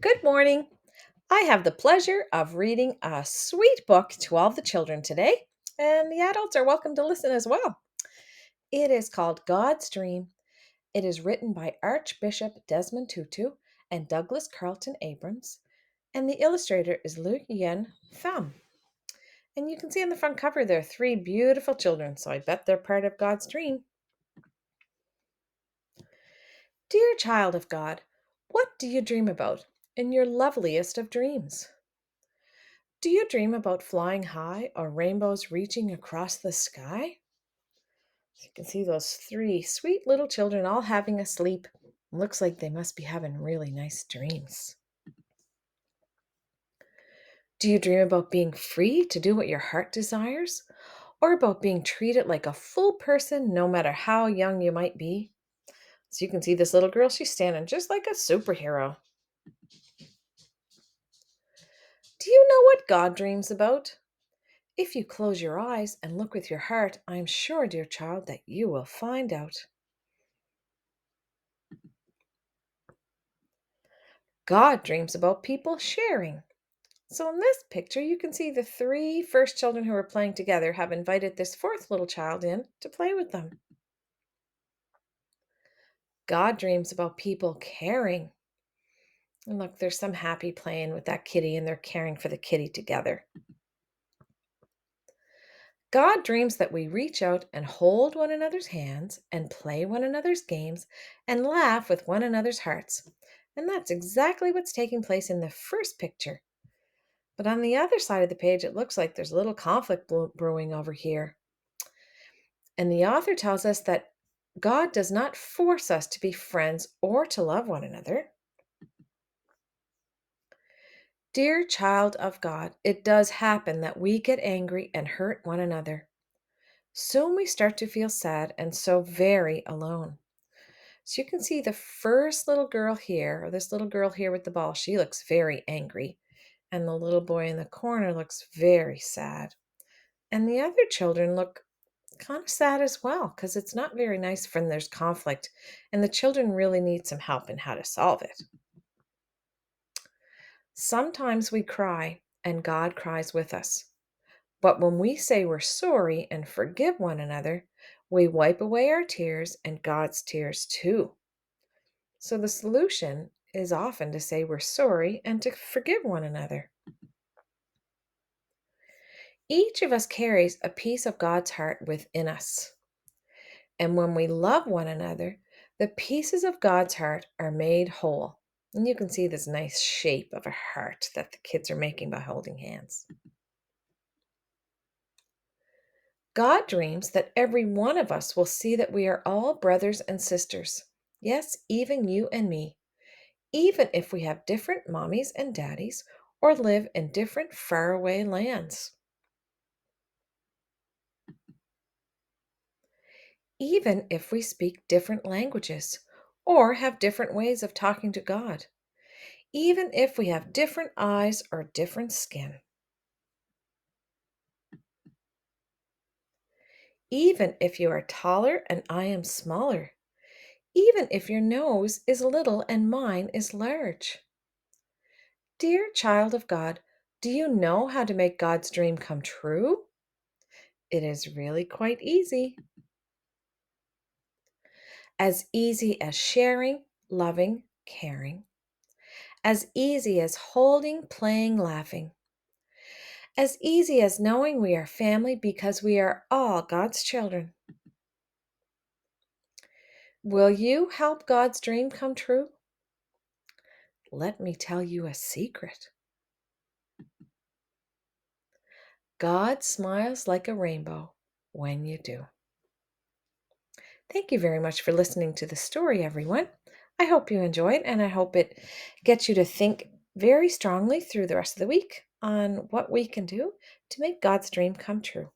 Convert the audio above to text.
Good morning. I have the pleasure of reading a sweet book to all the children today, and the adults are welcome to listen as well. It is called God's Dream. It is written by Archbishop Desmond Tutu and Douglas Carlton Abrams, and the illustrator is Lu Yen Pham. And you can see on the front cover there are three beautiful children, so I bet they're part of God's dream. Dear child of God, what do you dream about in your loveliest of dreams? Do you dream about flying high or rainbows reaching across the sky? You can see those three sweet little children all having a sleep. Looks like they must be having really nice dreams. Do you dream about being free to do what your heart desires? Or about being treated like a full person no matter how young you might be? So you can see this little girl, she's standing just like a superhero. Do you know what God dreams about? If you close your eyes and look with your heart, I am sure, dear child, that you will find out. God dreams about people sharing. So, in this picture, you can see the three first children who are playing together have invited this fourth little child in to play with them. God dreams about people caring. And look, there's some happy playing with that kitty, and they're caring for the kitty together. God dreams that we reach out and hold one another's hands and play one another's games and laugh with one another's hearts. And that's exactly what's taking place in the first picture. But on the other side of the page, it looks like there's a little conflict brewing over here. And the author tells us that God does not force us to be friends or to love one another. Dear child of God, it does happen that we get angry and hurt one another. Soon we start to feel sad and so very alone. So you can see the first little girl here, or this little girl here with the ball, she looks very angry. And the little boy in the corner looks very sad. And the other children look kind of sad as well because it's not very nice when there's conflict and the children really need some help in how to solve it. Sometimes we cry and God cries with us. But when we say we're sorry and forgive one another, we wipe away our tears and God's tears too. So the solution is often to say we're sorry and to forgive one another. Each of us carries a piece of God's heart within us. And when we love one another, the pieces of God's heart are made whole. And you can see this nice shape of a heart that the kids are making by holding hands. God dreams that every one of us will see that we are all brothers and sisters. Yes, even you and me. Even if we have different mommies and daddies or live in different faraway lands. Even if we speak different languages or have different ways of talking to God. Even if we have different eyes or different skin. Even if you are taller and I am smaller. Even if your nose is little and mine is large. Dear child of God, do you know how to make God's dream come true? It is really quite easy. As easy as sharing, loving, caring. As easy as holding, playing, laughing. As easy as knowing we are family because we are all God's children. Will you help God's dream come true? Let me tell you a secret. God smiles like a rainbow when you do. Thank you very much for listening to the story, everyone. I hope you enjoyed, and I hope it gets you to think very strongly through the rest of the week on what we can do to make God's dream come true.